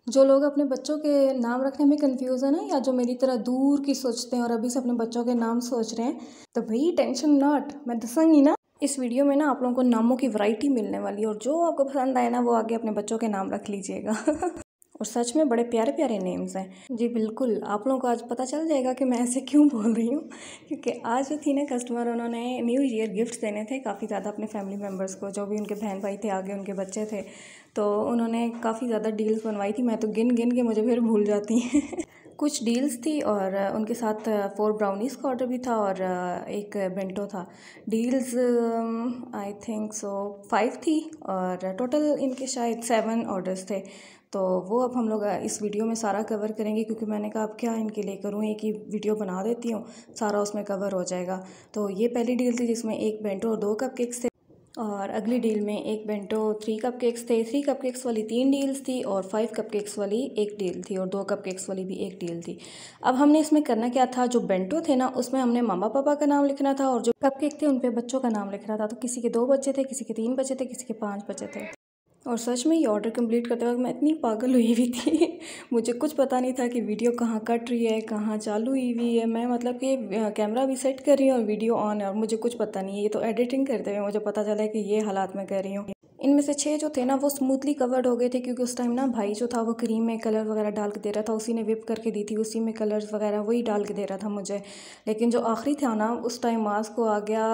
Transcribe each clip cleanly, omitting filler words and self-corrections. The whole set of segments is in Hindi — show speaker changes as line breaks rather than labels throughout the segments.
जो लोग अपने बच्चों के नाम रखने में कंफ्यूज है ना, या जो मेरी तरह दूर की सोचते हैं और अभी से अपने बच्चों के नाम सोच रहे हैं, तो भाई टेंशन नॉट, मैं दसूंगी ना। इस वीडियो में ना आप लोगों को नामों की वैरायटी मिलने वाली है, और जो आपको पसंद आए ना वो आगे अपने बच्चों के नाम रख लीजिएगा। और सच में बड़े प्यारे प्यारे नेम्स हैं जी। बिल्कुल, आप लोगों को आज पता चल जाएगा कि मैं ऐसे क्यों बोल रही हूँ, क्योंकि आज जो थी ना कस्टमर, उन्होंने न्यू ईयर गिफ्ट देने थे काफ़ी ज़्यादा अपने फैमिली मेम्बर्स को, जो भी उनके बहन भाई थे, आगे उनके बच्चे थे, तो उन्होंने काफ़ी ज़्यादा डील्स बनवाई थी। मैं तो गिन गिन के मुझे फिर भूल जाती हैं। कुछ डील्स थी और उनके साथ 4 ब्राउनीज़ का ऑर्डर भी था और एक बेंटो था। डील्स आई थिंक सो 5 थी और टोटल इनके शायद 7 ऑर्डर्स थे। तो वो अब हम लोग इस वीडियो में सारा कवर करेंगे, क्योंकि मैंने कहा अब क्या इनके लिए करूँ, एक ही वीडियो बना देती हूँ, सारा उसमें कवर हो जाएगा। तो ये पहली डील थी जिसमें एक बेंटो और 2 कपकेक्स थे, और अगली डील में एक बेंटो 3 कपकेक्स थे, 3 कपकेक्स वाली 3 डील्स थी, और 5 कपकेक्स वाली एक डील थी, और 2 कपकेक्स वाली भी एक डील थी। अब हमने इसमें करना क्या था, जो बेंटो थे ना उसमें हमने मामा पापा का नाम लिखना था, और जो कपकेक थे उन पे बच्चों का नाम लिखना था। तो किसी के 2 बच्चे थे, किसी के 3 बच्चे थे, किसी के 5 बच्चे थे। और सच में ये ऑर्डर कंप्लीट करते वक्त मैं इतनी पागल हुई हुई थी। मुझे कुछ पता नहीं था कि वीडियो कहाँ कट रही है, कहाँ चालू हुई हुई है। मैं मतलब कि कैमरा भी सेट कर रही हूँ और वीडियो ऑन है, और मुझे कुछ पता नहीं है। ये तो एडिटिंग करते हुए मुझे पता चला है कि ये हालात मैं कर रही हूँ। इनमें से 6 जो थे ना वो स्मूथली कवर्ड हो गए थे, क्योंकि उस टाइम ना भाई जो था वो क्रीम में कलर वगैरह डाल के दे रहा था, उसी ने विप करके दी थी, उसी में कलर्स वगैरह वही डाल के दे रहा था मुझे। लेकिन जो आखिरी था ना उस टाइम मास को आ गया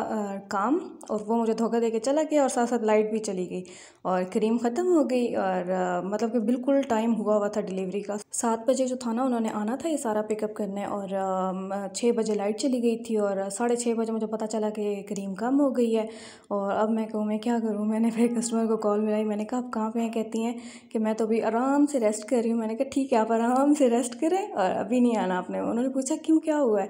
काम, और वो मुझे धोखा दे के चला गया, और साथ साथ लाइट भी चली गई और क्रीम ख़त्म हो गई। और मतलब कि बिल्कुल टाइम हुआ था डिलीवरी का। 7 बजे जो था ना उन्होंने आना था ये सारा पिकअप करने, और 6 बजे लाइट चली गई थी, और 6:30 बजे मुझे पता चला कि क्रीम कम हो गई है। और अब मैं कहूँ मैं क्या करूँ, मैंने फिर कस्टमर को कॉल मिलाई, मैंने कहा आप कहाँ पे हैं? कहती हैं कि मैं तो अभी आराम से रेस्ट कर रही हूँ। मैंने कहा ठीक है, आप आराम से रेस्ट करें और अभी नहीं आना आपने। उन्होंने पूछा क्यों, क्या हुआ है?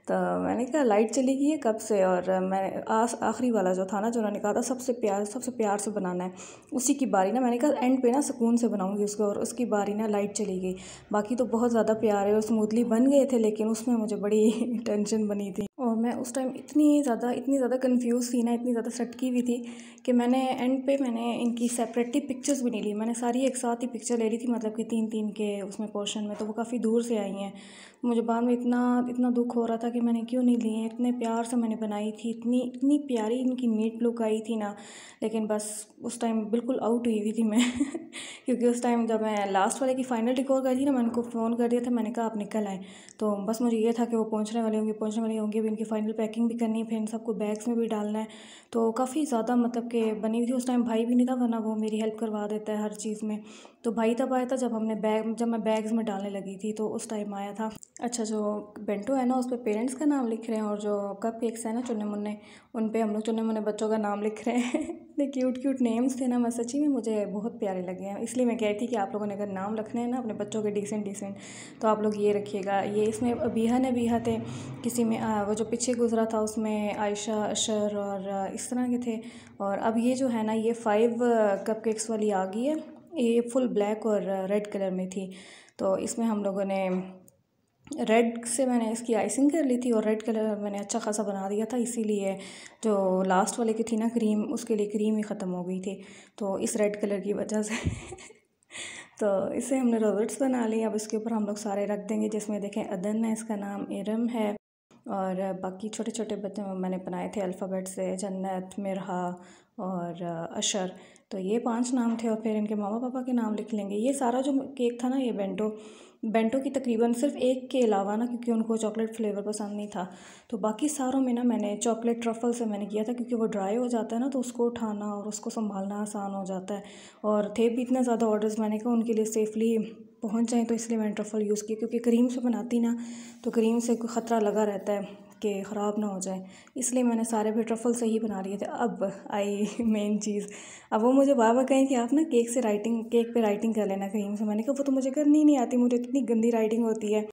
तो मैंने कहा लाइट चली गई है कब से, और मैं आखिरी वाला जो था ना, जो उन्होंने कहा था सबसे प्यार से बनाना है, उसी की बारी ना, मैंने कहा एंड पे ना सुकून से बनाऊंगी उसको, और उसकी बारी ना लाइट चली गई। बाकी तो बहुत ज़्यादा प्यारे और स्मूथली बन गए थे, लेकिन उसमें मुझे बड़ी टेंशन बनी थी, और मैं उस टाइम इतनी ज़्यादा कंफ्यूज थी ना, इतनी ज़्यादा सटकी हुई थी कि मैंने एंड पे मैंने इनकी सेपरेटली पिक्चर्स भी नहीं ली। मैंने सारी एक साथ ही पिक्चर ले ली थी, मतलब कि 3-3 के उसमें पोर्शन में, तो वो काफ़ी दूर से आई हैं। मुझे बाद में इतना दुख हो रहा था कि मैंने क्यों नहीं ली हैं। इतने प्यार से मैंने बनाई थी, इतनी प्यारी इनकी नीट लुक आई थी ना, लेकिन बस उस टाइम बिल्कुल आउट हुई हुई थी मैं। क्योंकि उस टाइम जब मैं लास्ट वाले की फ़ाइनल डिकोर कर थी ना, मैंने उनको फ़ोन कर दिया था, मैंने कहा आप निकल आए। तो बस मुझे ये था कि वो पहुंचने वाली होंगी, अभी इनकी फ़ाइनल पैकिंग भी करनी है, फिर इन सबको बैग्स में भी डालना है। तो काफ़ी ज़्यादा मतलब कि बनी हुई थी। उस टाइम भाई भी नहीं था, वरना वो मेरी हेल्प करवा देता है हर चीज़ में। तो भाई तब आया था जब मैं बैग्स में डालने लगी थी, तो उस टाइम आया था। अच्छा, जो बेंटो है ना उस पर पेरेंट्स का नाम लिख रहे हैं, और जो कप केक्स है ना चुन्ने मुन्ने, उन पे हम लोग चुन्ने मुन्ने बच्चों का नाम लिख रहे हैं। इतने क्यूट नेम्स थे ना, मैं सच्ची में मुझे बहुत प्यारे लगे हैं। इसलिए मैं कह रही थी कि आप लोगों ने अगर नाम रखने हैं ना अपने बच्चों के डिसेंट तो आप लोग ये रखिएगा। ये इसमें बीहा थे, किसी में वो जो पीछे गुजरा था उसमें आयशा, अशर और इस तरह के थे। और अब ये जो है ना ये 5 कप केक्स वाली आ गई है, ये फुल ब्लैक और रेड कलर में थी। तो इसमें हम लोगों ने रेड से मैंने इसकी आइसिंग कर ली थी, और रेड कलर मैंने अच्छा खासा बना दिया था, इसीलिए जो लास्ट वाले की थी ना क्रीम, उसके लिए क्रीम ही ख़त्म हो गई थी, तो इस रेड कलर की वजह से। तो इसे हमने रोज़ेट्स बना ली। अब इसके ऊपर हम लोग सारे रख देंगे, जिसमें देखें अदन है, इसका नाम इरम है, और बाकी छोटे छोटे बच्चे मैंने बनाए थे अल्फ़ाबेट से, जन्नत, मिरहा और अशर। तो ये 5 नाम थे, और फिर इनके मामा पापा के नाम लिख लेंगे। ये सारा जो केक था ना, ये बेंटो की तकरीबन सिर्फ एक के अलावा ना, क्योंकि उनको चॉकलेट फ्लेवर पसंद नहीं था, तो बाकी सारों में ना मैंने चॉकलेट ट्रफ़ल से मैंने किया था, क्योंकि वो ड्राई हो जाता है ना, तो उसको उठाना और उसको संभालना आसान हो जाता है। और थे भी इतने ज़्यादा ऑर्डर्स, मैंने कहा उनके लिए सेफ़ली पहुंच जाएँ, तो इसलिए मैंने ट्रफ़ल यूज़ की, क्योंकि क्रीम से बनाती ना तो क्रीम से कोई ख़तरा लगा रहता है कि ख़राब ना हो जाए, इसलिए मैंने सारे भी ट्रफ़ल से ही बना लिए थे। अब आई मेन चीज़। अब वो मुझे बार बार कहें कि आप ना केक पे राइटिंग कर लेना क्रीम से। मैंने कहा वो तो मुझे करनी ही नहीं आती, मुझे इतनी गंदी राइटिंग होती है।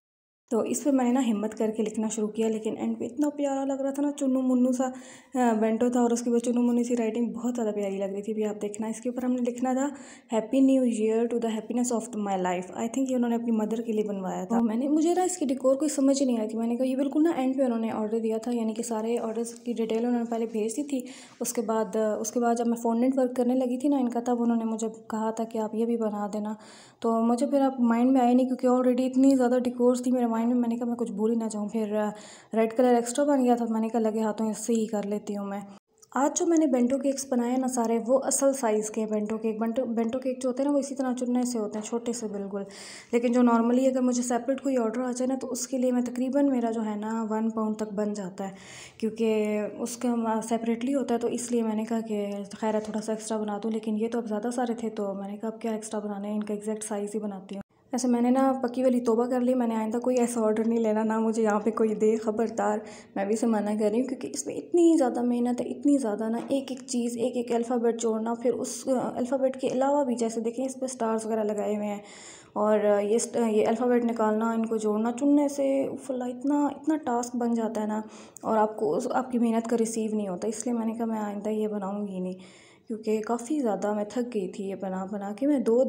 तो इस पे मैंने ना हिम्मत करके लिखना शुरू किया, लेकिन एंड पे इतना प्यारा लग रहा था ना, चुन्नू मुन्नू सा बेंटो था, और उसके बाद चुन्नू मुन्नी सी राइटिंग बहुत ज़्यादा प्यारी लग रही थी। अभी आप देखना, इसके ऊपर हमने लिखना था happy new year to the happiness of my life. I think ये उन्होंने अपनी मदर के लिए बनवाया था। मुझे ना इसकी डिकोर कोई समझ ही नहीं आई थी। मैंने कहा ये बिल्कुल ना एंड पे उन्होंने ऑर्डर दिया था, यानी कि सारे ऑर्डर्स की डिटेल उन्होंने पहले भेज दी थी। उसके बाद जब मैं फ़ोन वर्क करने लगी थी ना इनका, तब उन्होंने मुझे कहा था कि आप ये भी बना देना। तो मुझे फिर अब माइंड में आया नहीं, क्योंकि ऑलरेडी इतनी ज़्यादा डिकोर्स थी मेरे माइंड में। मैंने कहा मैं कुछ भूल ही ना जाऊँ। फिर रेड कलर एक्स्ट्रा बन गया था, मैंने कहा लगे हाथों इससे ही कर लेती हूँ मैं। आज जो मैंने बेंटो केक्स बनाए ना सारे, वो असल साइज़ के बेंटो केक जो होते हैं ना, वो इसी तरह चुनने से होते हैं, छोटे से बिल्कुल। लेकिन जो नॉर्मली अगर मुझे सेपरेट कोई ऑर्डर आ जाए ना, तो उसके लिए मैं तकरीबन मेरा जो है ना 1 पाउंड तक बन जाता है, क्योंकि उसका सेपरेटली होता है। तो इसलिए मैंने कहा कि खैर थोड़ा सा एक्स्ट्रा बना दूँ। लेकिन ये तो अब ज़्यादा सारे थे, तो मैंने कहा अब क्या एक्स्ट्रा बनाने हैं, इनका एग्जैक्ट साइज़ ही बनाती हूँ। ऐसे मैंने ना पक्की वाली तौबा कर ली, मैंने आइंदा कोई ऐसा ऑर्डर नहीं लेना, ना मुझे यहाँ पे कोई दे, ख़बरदार। मैं भी इसे मना कर रही हूँ, क्योंकि इसमें इतनी ज़्यादा मेहनत है, इतनी ज़्यादा ना, एक एक चीज़, एक एक अल्फ़ाबेट जोड़ना, फिर उस अल्फ़ाबेट के अलावा भी जैसे देखें इस पर स्टार्स वगैरह लगाए हुए हैं, और ये अल्फ़ाबेट निकालना, इनको जोड़ना चुनने से फुल्ला इतना इतना टास्क बन जाता है ना, और आपको आपकी मेहनत का रिसीव नहीं होता। इसलिए मैंने कहा मैं आइंदा ये बनाऊँगी नहीं, क्योंकि काफ़ी ज़्यादा मैं थक गई थी ये बना बना के। मैं 2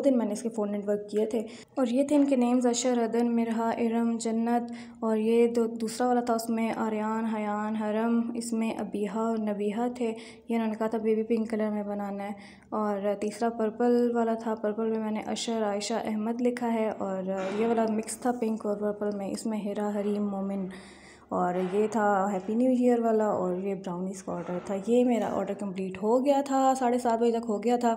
दिन मैंने इसके फ़ोन वर्क किए थे। और ये थे इनके नेम्स, अशर, अदन, मिरहा, इरम, जन्नत। और ये दूसरा वाला था, उसमें आर्यान, हयान, हरम, इसमें अबीहा और नबीहा थे। ये उन्होंने कहा था बेबी पिंक कलर में बनाना है। और तीसरा पर्पल वाला था, पर्पल में मैंने अशर, आयशा, अहमद लिखा है। और ये वाला मिक्स था पिंक और पर्पल में, इसमें हिरा, हरीम, मोमिन। और ये था हैप्पी न्यू ईयर वाला, और ये ब्राउनीज़ का ऑर्डर था। ये मेरा ऑर्डर कंप्लीट हो गया था, 7:30 बजे तक हो गया था,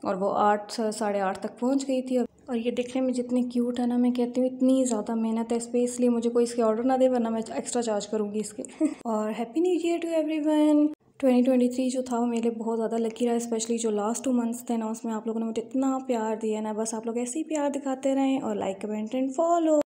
और वो 8 साढ़े 8 तक पहुंच गई थी। और ये देखने में जितनी क्यूट है ना, मैं कहती हूँ इतनी ज़्यादा मेहनत है इस पर, इसलिए मुझे कोई इसके ऑर्डर ना दे, वरना मैं एक्स्ट्रा चार्ज करूँगी इसके। और happy new year to everyone. 2023 जो था वो मेरे लिए बहुत ज़्यादा लकी रहा, स्पेशली जो लास्ट 2 मंथ्स थे ना, उसमें आप लोगों ने मुझे इतना प्यार दिया ना। बस आप लोग ऐसे ही प्यार दिखाते रहें, और लाइक, कमेंट एंड फॉलो।